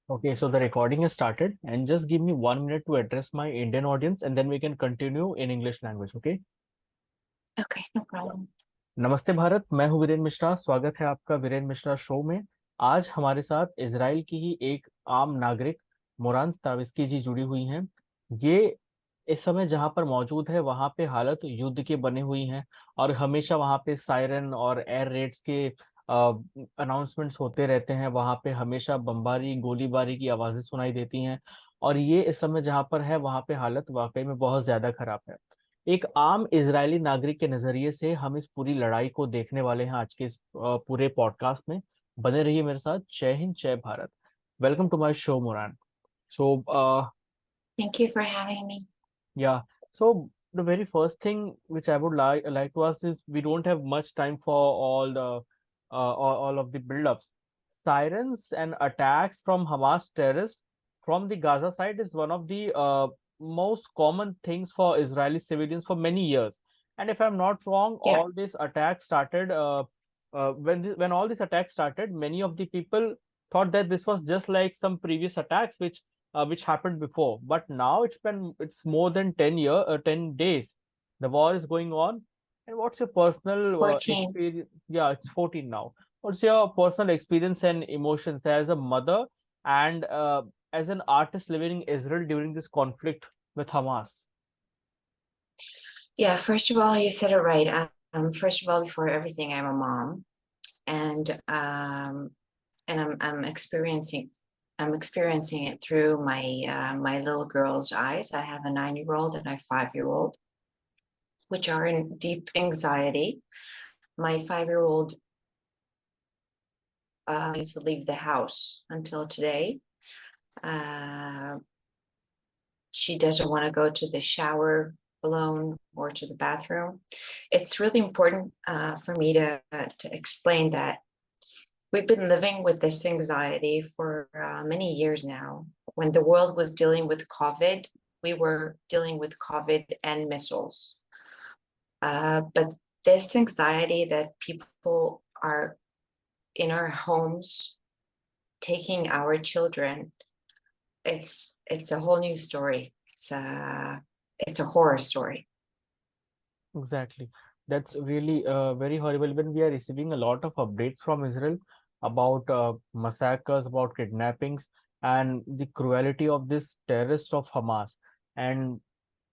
Okay, so the recording has started, and just give me 1 minute to address my Indian audience, and then we can continue in English language. Okay? Okay, no problem. नमस्ते भारत, मैं हूँ वीरेन मिश्रा। स्वागत है आपका Viren Mishra show में। आज हमारे साथ इजराइल की ही एक आम नागरिक मोरान ताविस्की जी जुड़ी हुई हैं। ये इस समय जहां पर मौजूद है वहां पे हालत युद्ध की बनी हुई हैं, और हमेशा वहां पे सायरन और एयर रेड्स के अनाउंसमेंट्स होते रहते हैं। वहां पे हमेशा बमबारी गोलीबारी की आवाजें सुनाई देती हैं, और ये इस समय जहां पर है वहां पे हालत वाकई में बहुत ज्यादा खराब है। एक आम इजरायली नागरिक के नजरिए से हम इस पूरी लड़ाई को देखने वाले हैं आज के इस पूरे पॉडकास्ट में। बने रहिए मेरे साथ। जय हिंद, जय Bharat. Welcome to my show, Moran. So Thank you for having me. yeah. So the very first thing which I would like to ask is, we don't have much time for all the all of the build-ups. Sirens and attacks from Hamas terrorists from the Gaza side is one of the most common things for Israeli civilians for many years. And if I'm not wrong, Yeah, all these attacks started when all these attacks started. Many of the people thought that this was just like some previous attacks which happened before. But now it's more than 10 days. The war is going on. And what's your personal 14. experience? Yeah, it's 14 now. What's your personal experience and emotions as a mother and as an artist living in Israel during this conflict with Hamas? Yeah, first of all, you said it right. First of all, before everything, I'm a mom, and I'm experiencing it through my little girl's eyes. I have a 9-year-old and a 5-year-old, which are in deep anxiety. My 5-year-old needs to leave the house until today. She doesn't want to go to the shower alone or to the bathroom. It's really important for me to explain that we've been living with this anxiety for many years now. When the world was dealing with COVID, we were dealing with COVID and missiles. But this anxiety that people are in our homes taking our children, it's a whole new story. It's a horror story. Exactly. That's really very horrible when we are receiving a lot of updates from Israel about massacres, about kidnappings, and the cruelty of this terrorists of Hamas. And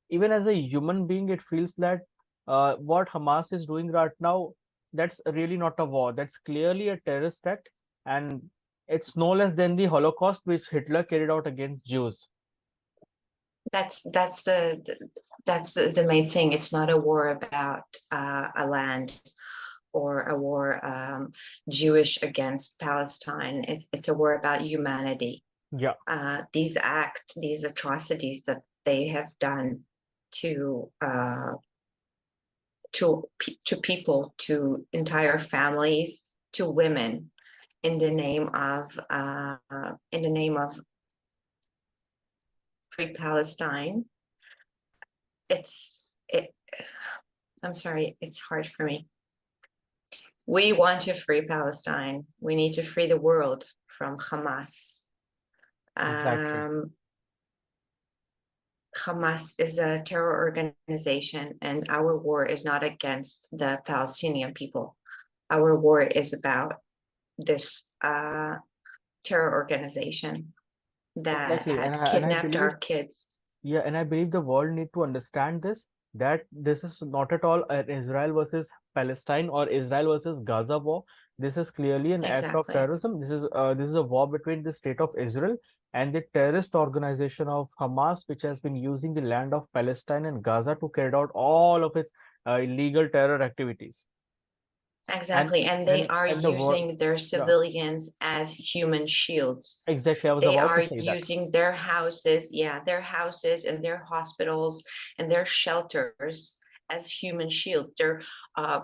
even as a human being, it feels that what Hamas is doing right now, that's really not a war. That's clearly a terrorist act, and it's no less than the Holocaust which Hitler carried out against Jews. That's the main thing. It's not a war about a land or a war Jewish against Palestine. It's a war about humanity. Yeah, These atrocities that they have done to people, to entire families, to women, in the name of free Palestine. I'm sorry, it's hard for me. We want to free Palestine. We need to free the world from Hamas. exactly. Hamas is a terror organization, and our war is not against the Palestinian people. Our war is about this terror organization that Exactly. had And I kidnapped believe, our kids. yeah, and I believe the world need to understand this, that this is not at all an Israel versus Palestine or Israel versus Gaza war. This is clearly an act of Exactly. terrorism. This is a war between the state of Israel and the terrorist organization of Hamas, which has been using the land of Palestine and Gaza to carry out all of its illegal terror activities. And Exactly. And they are and the war, using their yeah, civilians as human shields. exactly. I was They about to are say that. using their houses, their houses and their hospitals and their shelters as human shields. They're uh,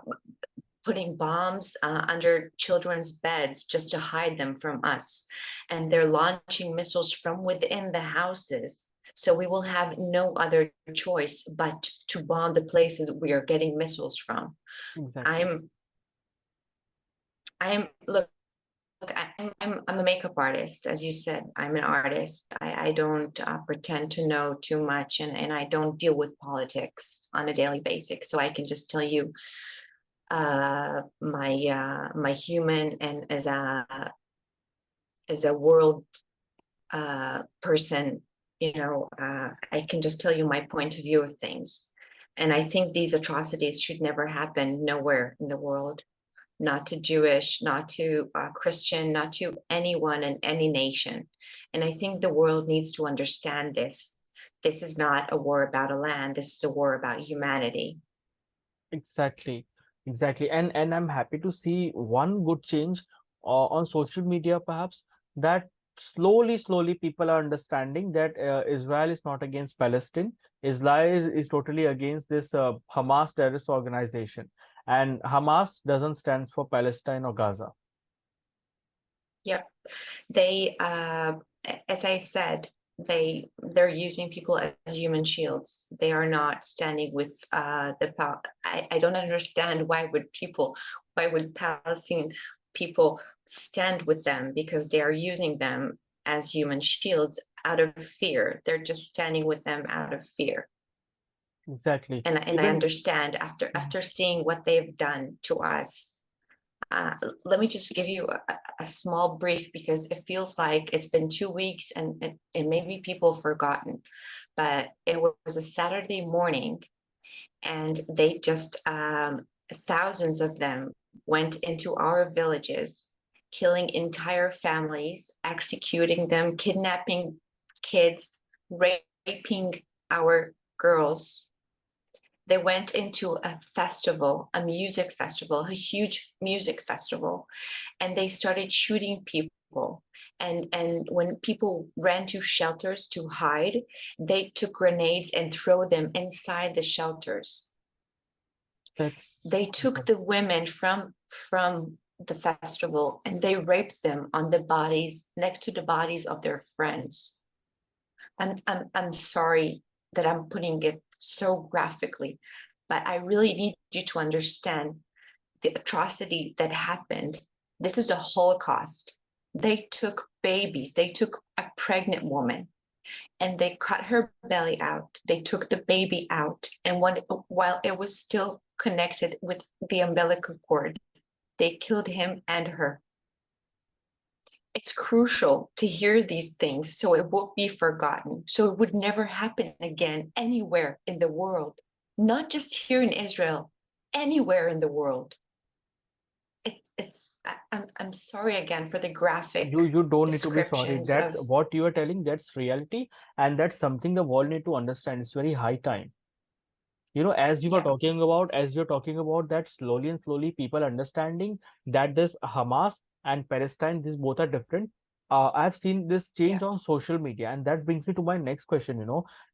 putting bombs under children's beds just to hide them from us. And they're launching missiles from within the houses. So we will have no other choice but to bomb the places we are getting missiles from. Exactly. I'm look, I'm a makeup artist, as you said. I'm an artist. I don't pretend to know too much, and I don't deal with politics on a daily basis. So I can just tell you my human and as a world person, I can just tell you my point of view of things. And I think these atrocities should never happen nowhere in the world, not to Jewish, not to Christian, not to anyone in any nation. And I think the world needs to understand this. This is not a war about a land. This is a war about humanity. Exactly, exactly. And I'm happy to see one good change on social media, perhaps, that slowly people are understanding that Israel is not against Palestine. Israel is totally against this Hamas terrorist organization, and Hamas doesn't stand for Palestine or Gaza. Yep. They, as I said, they're using people as human shields. They are not standing with I don't understand why would Palestinian people stand with them, because they are using them as human shields out of fear. They're just standing with them out of fear. Exactly. And I Even understand after seeing what they've done to us. Let me just give you a small brief, because it feels like it's been 2 weeks and maybe people forgotten, but it was a Saturday morning, and they just thousands of them went into our villages, killing entire families, executing them, kidnapping kids, raping our girls. They went into a festival, a music festival, a huge music festival, and they started shooting people. And when people ran to shelters to hide, they took grenades and throw them inside the shelters. that's They took the women from the festival, and they raped them on the bodies, next to the bodies of their friends. I'm sorry that I'm putting it so graphically, but I really need you to understand the atrocity that happened. This is a Holocaust. They took babies, they took a pregnant woman, and they cut her belly out. They took the baby out, and while it was still connected with the umbilical cord, they killed him and her. It's crucial to hear these things so it won't be forgotten, so it would never happen again anywhere in the world, not just here in Israel, anywhere in the world. I'm sorry again for the graphic you don't need to be sorry. descriptions That's of, what you are telling. That's reality, and that's something the world need to understand. It's very high time. As you were yeah, talking about, as you're talking about that slowly and slowly people understanding that this Hamas and Palestine, these both are different. I've seen this yeah, change on social media, and that brings me to my next question.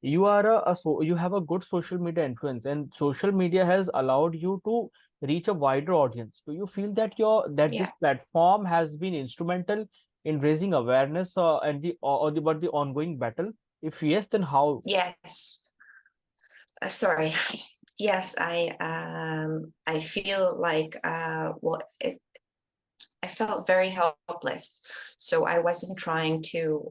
You are you have a good social media influence, and social media has allowed you to reach a wider audience. Do you feel that this yeah, platform has been instrumental in raising awareness and about the ongoing battle? If yes, then how? yes. Sorry. Yes, I feel like I felt very helpless. So I wasn't trying to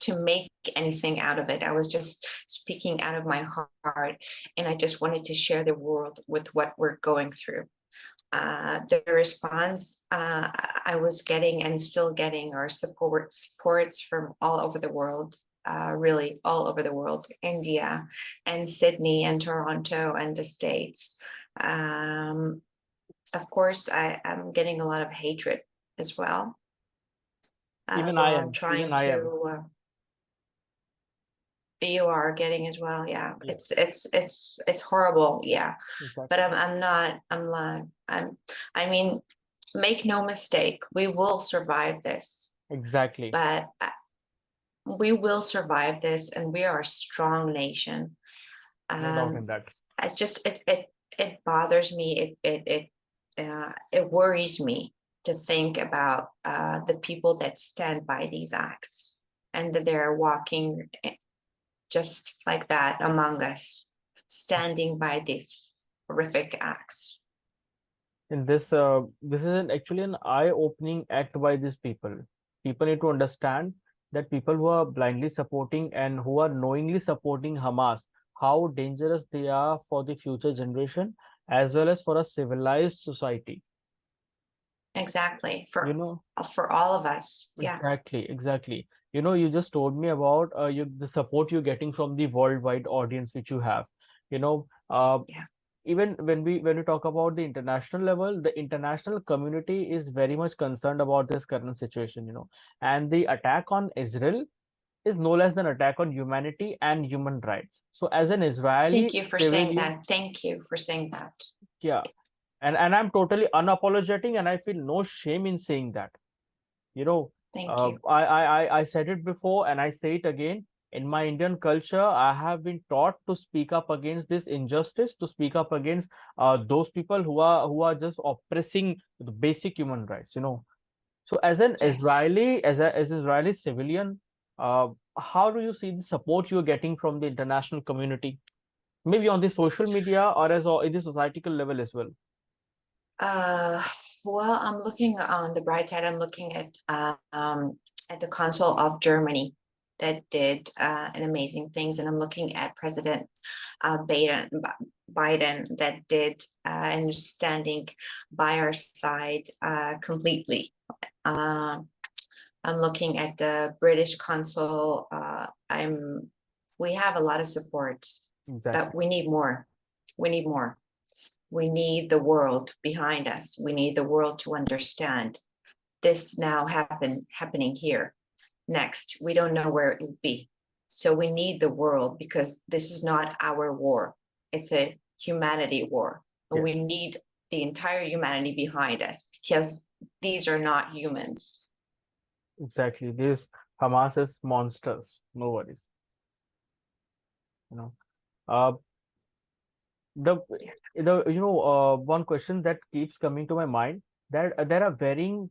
to make anything out of it. I was just speaking out of my heart, and I just wanted to share the world with what we're going through. The response I was getting and still getting are supports from all over the world, really all over the world, India and Sydney and Toronto and the States. Of course, I'm getting a lot of hatred as well. Even I While I'm am. Even trying I am. to, you are getting as well. Yeah, Yeah, it's horrible. Yeah, but exactly. I mean, make no mistake, we will survive this. Exactly. But we will survive this, and we are a strong nation. No doubt in Um, that. it's just it bothers me. It worries me to think about the people that stand by these acts, and that they're walking just like that among us, standing by these horrific acts. in this is actually an eye-opening act by these people. People need to understand that people who are blindly supporting and who are knowingly supporting Hamas, how dangerous they are for the future generation as well as for a civilized society. Exactly. You know, For all of us. Yeah. exactly, exactly. You know, you just told me about the support you're getting from the worldwide audience which you have. You know, Yeah. even when we talk about the international level, the international community is very much concerned about this current situation, and the attack on Israel is no less than attack on humanity and human rights. So as an Thank Israeli you for saying civilian, that. Thank you for saying that. yeah, and I'm totally unapologetic and I feel no shame in saying that. You know, Thank you. I said it before and I say it again. In my Indian culture, I have been taught to speak up against this injustice, to speak up against those people who are just oppressing the basic human rights. So as an Yes. Israeli, as Israeli civilian, uh, how do you see the support you're getting from the international community, maybe on the social media or in the societal level as well? Uh, well, I'm looking on the bright side. I'm looking at the Consul of Germany that did an amazing things, and I'm looking at President Biden that did and standing by our side completely. Uh, I'm looking at the British consul. We have a lot of support, Exactly. but we need more. We need more. We need the world behind us. We need the world to understand this now happening here. Next, we don't know where it will be. So we need the world because this is not our war. It's a humanity war. And we Yes. need the entire humanity behind us because these are not humans. Exactly. These Hamas is monsters. No worries. You know. Uh, the Yeah. one question that keeps coming to my mind, that there are varying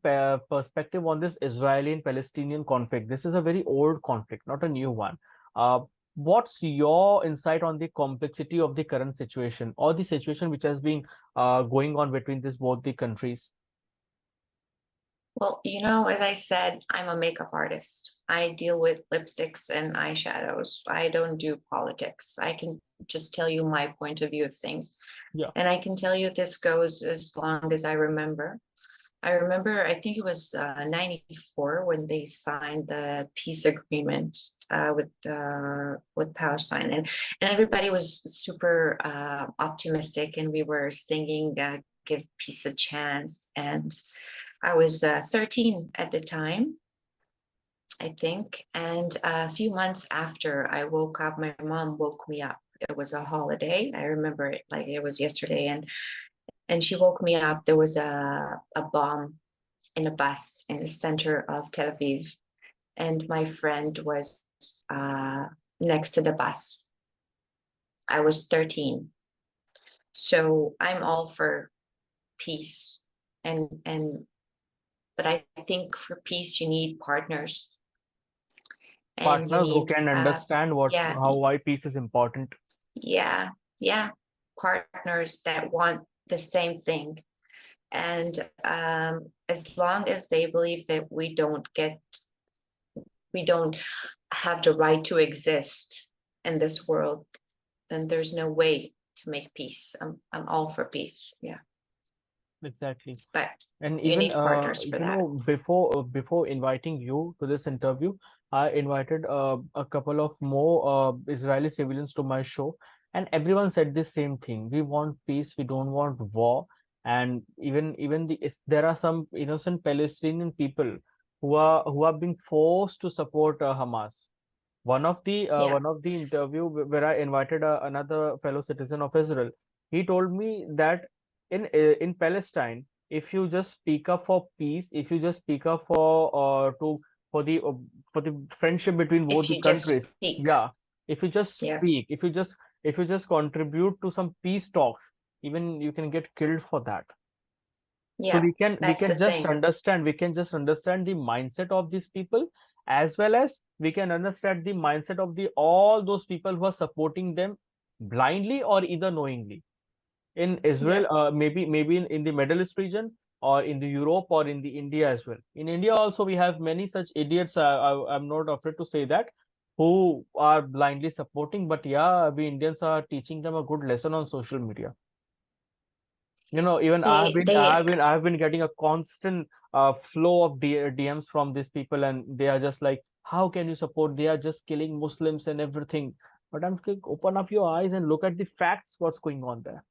perspective on this Israeli and Palestinian conflict. This is a very old conflict, not a new one. Uh, what's your insight on the complexity of the current situation or the situation which has been going on between this both the countries? Well, as I said, I'm a makeup artist. I deal with lipsticks and eyeshadows. I don't do politics. I can just tell you my point of view of things. Yeah, And I can tell you this goes as long as I remember. I remember, I think it was 94 when they signed the peace agreement with Palestine, and everybody was super optimistic, and we were singing "Give Peace a Chance." And I was 13 at the time, I think. And a few months after I woke up, my mom woke me up. It was a holiday. I remember it like it was yesterday, and she woke me up. There was a bomb in a bus in the center of Tel Aviv, and my friend was uh, next to the bus. I was 13, so I'm all for peace, and but I think for peace you need partners, and you partners who need can understand yeah, why peace is important. yeah, yeah, partners that want the same thing. And as long as they believe that we don't have the right to exist in this world, then there's no way to make peace. I'm all for peace. Yeah. Exactly. But And you even need partners for that. before inviting you to this interview, I invited a couple of more Israeli civilians to my show, and everyone said the same thing. We want peace. We don't want war. And even there are some innocent Palestinian people who are being forced to support Hamas. Yeah. One of the interview where I invited another fellow citizen of Israel, he told me that in Palestine, if you just speak up for peace, if you just speak up for the friendship between both If the you just countries, speak. yeah, if you just Yeah. speak, if you just contribute to some peace talks, even you can get killed for that. So Yeah. we That's the can just thing. understand the mindset of these people, as well as we can understand the mindset of the all those people who are supporting them blindly or either knowingly. in Israel, maybe in the Middle East region, or in the Europe, or in the India as well. In India also we have many such idiots. I'm not afraid to say that, who are blindly supporting. But yeah, we Indians are teaching them a good lesson on social media. You know, even They I've been getting a constant flow of DMs from these people, and they are just like, how can you support? They are just killing Muslims and everything. But I'm like, open up your eyes and look at the facts. What's going on there?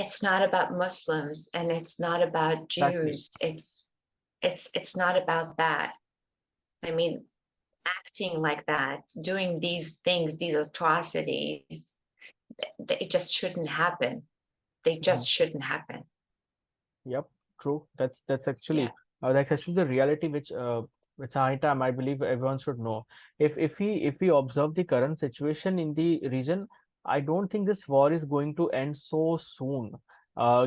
it's not about Muslims and it's not about Exactly. Jews. It's not about that. I mean, acting like that, doing these things, these atrocities, it just shouldn't happen. They Mhm. just shouldn't happen. Yep, true. Yeah. That's actually the reality which high time I believe everyone should know. If we observe the current situation in the region, I don't think this war is going to end so soon.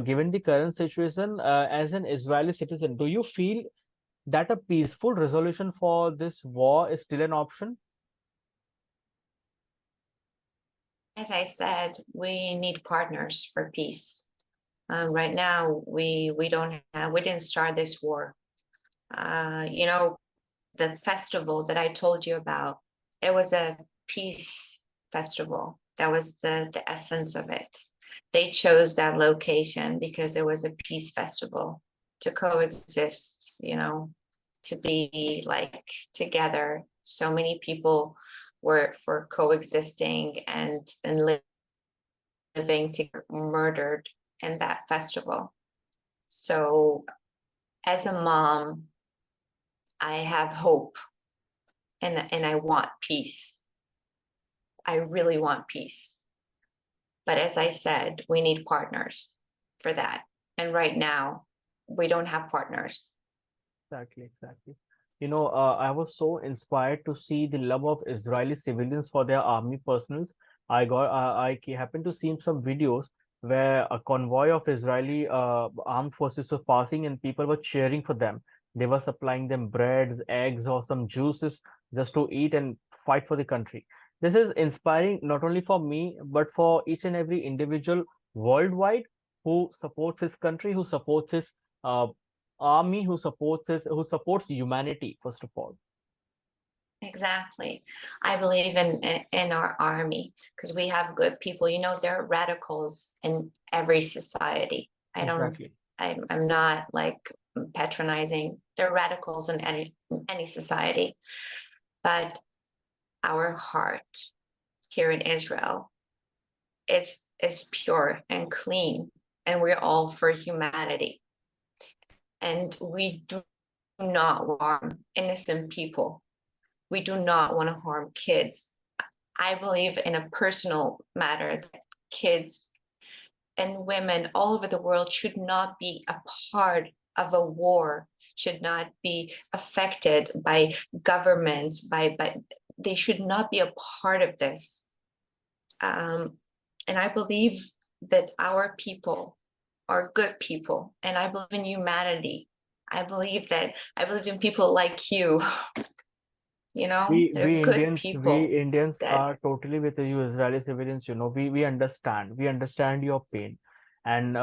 Given the current situation, as an Israeli citizen, do you feel that a peaceful resolution for this war is still an option? As I said, we need partners for peace. Right now, we didn't start this war. You know, the festival that I told you about, it was a peace festival. That was the essence of it. They chose that location because it was a peace festival to coexist, you know, to be like together. So many people were for coexisting and living together, murdered in that festival. So as a mom, I have hope and I want peace. I really want peace. But as I said, we need partners for that. And right now, we don't have partners. Exactly, exactly. You know, I was so inspired to see the love of Israeli civilians for their army personals. Happened to see some videos where a convoy of Israeli armed forces was passing and people were cheering for them. They were supplying them breads, eggs, or some juices just to eat and fight for the country. This is inspiring not only for me, but for each and every individual worldwide who supports his country, who supports his uh, army, who supports humanity first of all. Exactly. I believe in our army because we have good people. You know, there are radicals in every society. Exactly. I'm not like patronizing. There are radicals in any society, but our heart here in Israel is pure and clean, and we're all for humanity. And we do not harm innocent people. We do not want to harm kids. I believe in a personal matter that kids and women all over the world should not be a part of a war, should not be affected by governments, by they should not be a part of this. And I believe that our people are good people, and I believe in humanity. I believe in people like you, you know, they're good We people Indians that are totally with you, Israeli civilians. You know, we understand your pain, and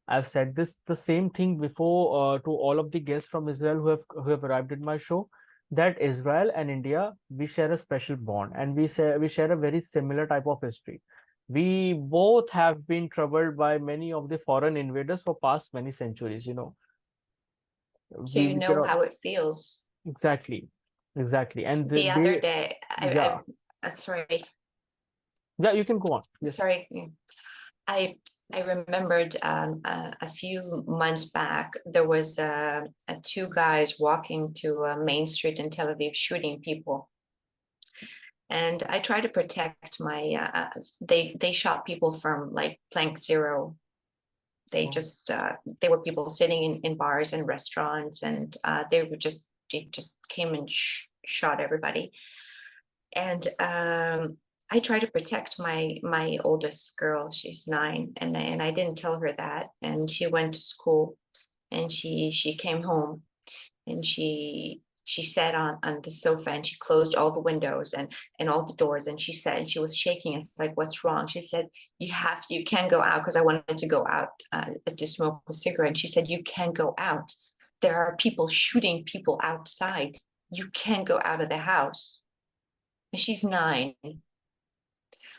I've said this the same thing before to all of the guests from Israel who have arrived at my show, that Israel and India, we share a special bond, and we share a very similar type of history. We both have been troubled by many of the foreign invaders for past many centuries. You know, so you we know cannot. how it feels. Exactly, exactly, and The other day, yeah, sorry, yeah, you can go on. Yes. sorry, I I remembered a few months back there was two guys walking to a main street in Tel Aviv shooting people, and I try to protect my. They shot people from like Plank Zero. Oh, They were people sitting in bars and restaurants, and they just came and shot everybody. And I try to protect my oldest girl. She's 9, and I didn't tell her that. And she went to school, and she came home, and she sat on the sofa and she closed all the windows and all the doors, and she said, and she was shaking. It's like, what's wrong? She said, you can't go out, because I wanted to go out to smoke a cigarette. And she said, you can't go out. There are people shooting people outside. You can't go out of the house. And she's 9. And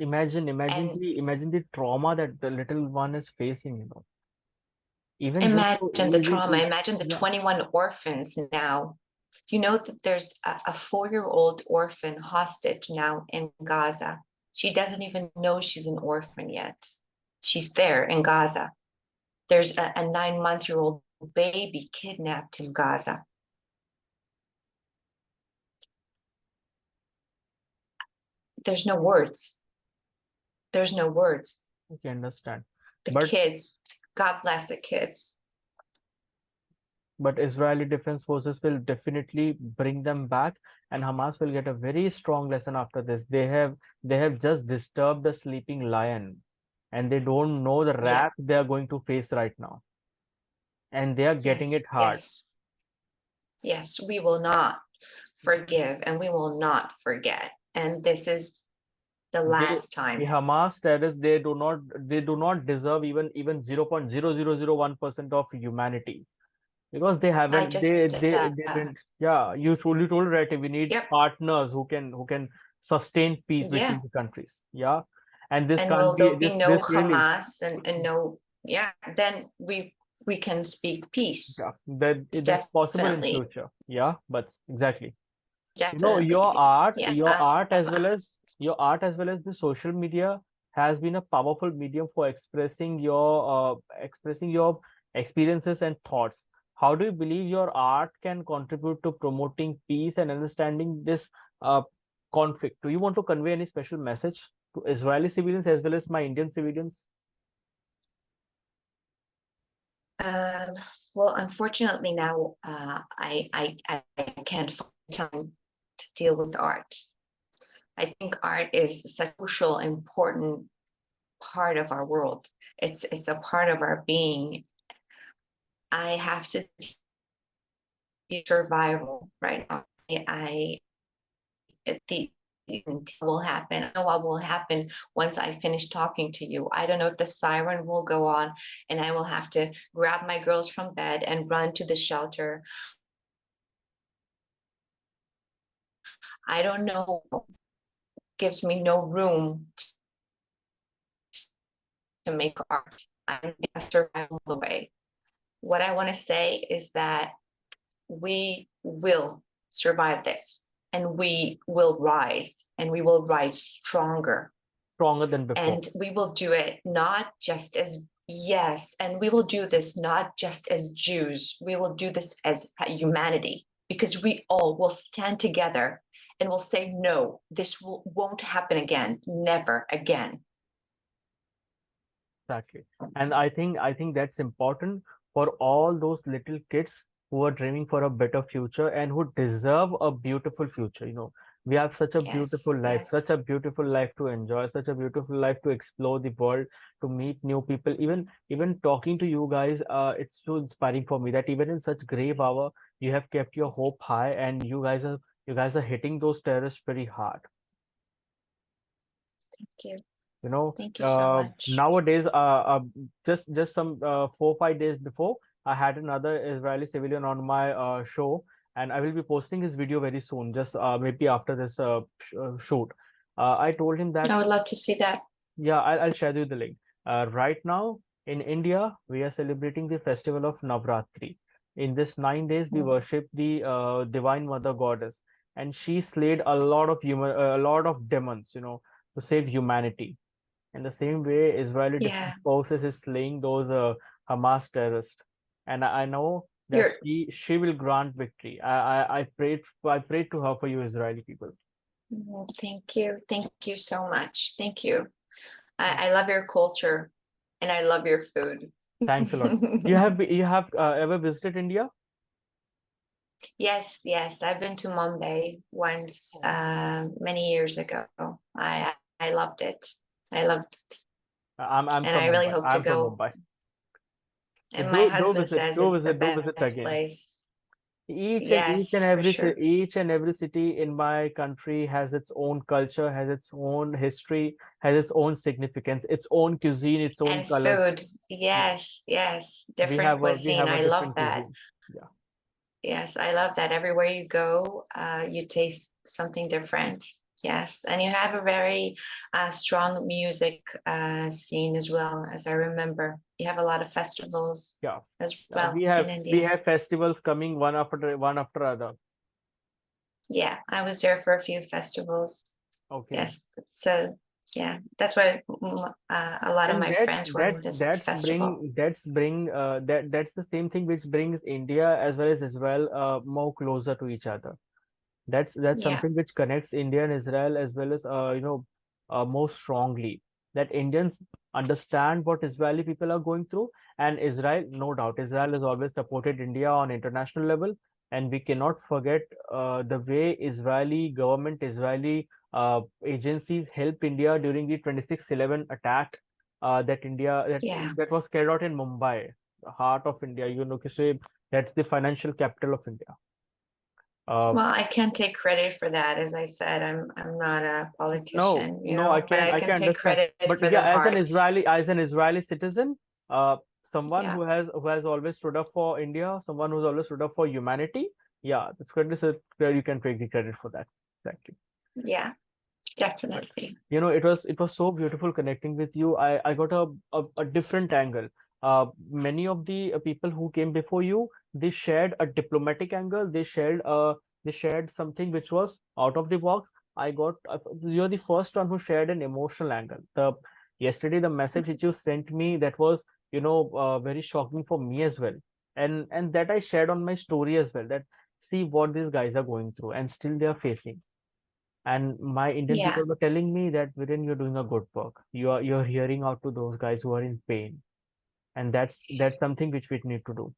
Imagine the trauma that the little one is facing, even just to imagine the even trauma. Imagine the yeah, 21 orphans now. You know that there's a 4-year-old orphan hostage now in Gaza. She doesn't even know she's an orphan yet. She's there in Gaza. There's a 9-month-old baby kidnapped in Gaza. There's no words. There's no words. I can understand. The But kids, God bless the kids. Israeli Defense Forces will definitely bring them back, and Hamas will get a very strong lesson after this. They have just disturbed the sleeping lion, and they don't know the Yeah, wrath they are going to face right now, and they are getting it yes, hard. yes, yes. We will not forgive and we will not forget. And this is the They last the time. Hamas terrorists, they do not deserve even 0.0001% of humanity, because they I haven't just, they didn't. Yeah, you told right, we need yep, partners who can sustain peace yeah. between the countries. Yeah, and this And can't will be there'll be no this really. Hamas and no, yeah, then we can speak peace. Yeah, that's possible in Definitely, future. Yeah, but exactly. Your definitely. art Yeah. your art as well as the social media has been a powerful medium for expressing your experiences and thoughts. How do you believe your art can contribute to promoting peace and understanding this uh, conflict? Do you want to convey any special message to Israeli civilians as well as my Indian civilians? Um, well, unfortunately now, I can't find time to deal with art. I think art is such a crucial, important part of our world. It's a part of our being. I have to survival right now. The will happen. I know what will happen once I finish talking to you. I don't know if the siren will go on and I will have to grab my girls from bed and run to the shelter. I don't know. Gives me no room to make art. I'm a survival the way. What I want to say is that we will survive this, and we will rise, and we will rise stronger. Stronger than before. And we will do it not just as, yes, and we will do this not just as Jews, we will do this as humanity, because we all will stand together and will say, no, this won't happen again, never again. Exactly. And I think that's important for all those little kids who are dreaming for a better future and who deserve a beautiful future. We have Yes, such yes. a beautiful life to enjoy, such a beautiful life to explore the world, to meet new people. Even talking to you guys, it's so inspiring for me that even in such grave hour, you have kept your hope high, and you guys are hitting those terrorists very hard. Thank you. you know Thank you so much. Nowadays, just some 4 5 days before, I had another Israeli civilian on my show, and I will be posting his video very soon, just maybe after this shoot. I told him that, I would love to see that. yeah, I'll share you the link. Right now in India, we are celebrating the festival of Navratri. In this 9 days, we Mm. worship the Divine Mother Goddess, and she slayed a lot of demons, to save humanity. In the same way, Israeli Yeah, Defense Forces is slaying those Hamas terrorists, and I know that you're, she will grant victory. I prayed to her for you, Israeli people. thank you. Thank you so much. Thank you. I love your culture and I love your food. Thanks a lot. You have ever visited India? Yes, yes. I've been to Mumbai once, many years ago. I loved it. I loved it. I'm And from I really Mumbai. hope to I'm from go. Mumbai. And my Do husband visit, says do it's the visit, do visit best again. place. Yes, for sure. Each and every city in my country has its own culture, has its own history, has its own significance, its own cuisine, its own And colors. food. Yeah, Yes, yes. Different we cuisine. have a I love different that. cuisine. Yeah. Yes, I love that. Everywhere you go, you taste something different. Yes, and you have a very strong music scene as well, as I remember. You have a lot of festivals Yeah. as well in We India. have festivals coming one after other. Yeah, I was there for a few festivals. Okay. Yes, so yeah, that's why a lot of And my friends were in this festival. that's the same thing which brings India as well as Israel more closer to each other. That's Yeah, something which connects India and Israel as well as more strongly. That Indians understand what Israeli people are going through, and Israel, no doubt, Israel has always supported India on international level, and we cannot forget the way Israeli government, Israeli agencies help India during the 26/11 attack yeah. that was carried out in Mumbai, the heart of India. You know, to say that's the financial capital of India. Uh, Well, I can't take credit for that. As I said, I'm not a No, politician, no, but I I can can take understand. credit But for yeah, the heart. As an Israeli citizen, someone Yeah, who has always stood up for India, someone who's always stood up for humanity, yeah, that's credit. So where you can take the credit for that. Exactly. yeah, But definitely. you know, it was so beautiful connecting with you. I got a different angle. Many of the people who came before you, they shared a diplomatic angle. They shared something which was out of the box. I got You're the first one who shared an emotional angle. The Yesterday the message which you sent me, that was very shocking for me as well, and that I shared on my story as well. That see what these guys are going through and still they are facing. And my Indian Yeah, people were telling me that Viren, you're doing a good work. You're hearing out to those guys who are in pain, and that's something which we need to do.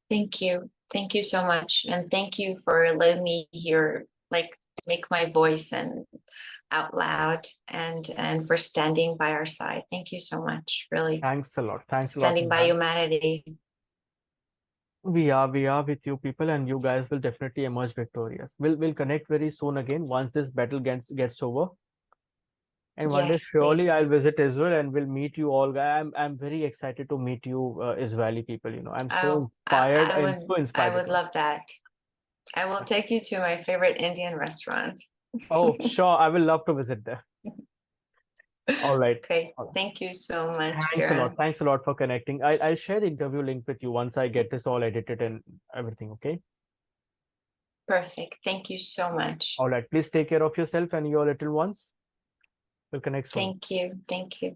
thank you. Thank you so much. And thank you for letting me hear, like, make my voice and out loud and for standing by our side. Thank you so much, really. Thanks a lot. Thanks a lot, Standing by Nihal. humanity. We are with you people, and you guys will definitely emerge victorious. We'll connect very soon again once this battle gets over. And one day, Yes, surely please. I'll visit Israel and we'll meet you all. I'm very excited to meet you, Israeli people. You know, I'm so Oh, inspired and so I inspired with would you. love that. I will take you to my favorite Indian restaurant. Oh, sure, I will love to visit there. All right. Okay, All right. thank you so much, Kiran. Thanks a lot for connecting. I'll share the interview link with you once I get this all edited and everything. Okay. Perfect. Thank you so much. All right. Please take care of yourself and your little ones. We'll connect soon. Thank you. Thank you.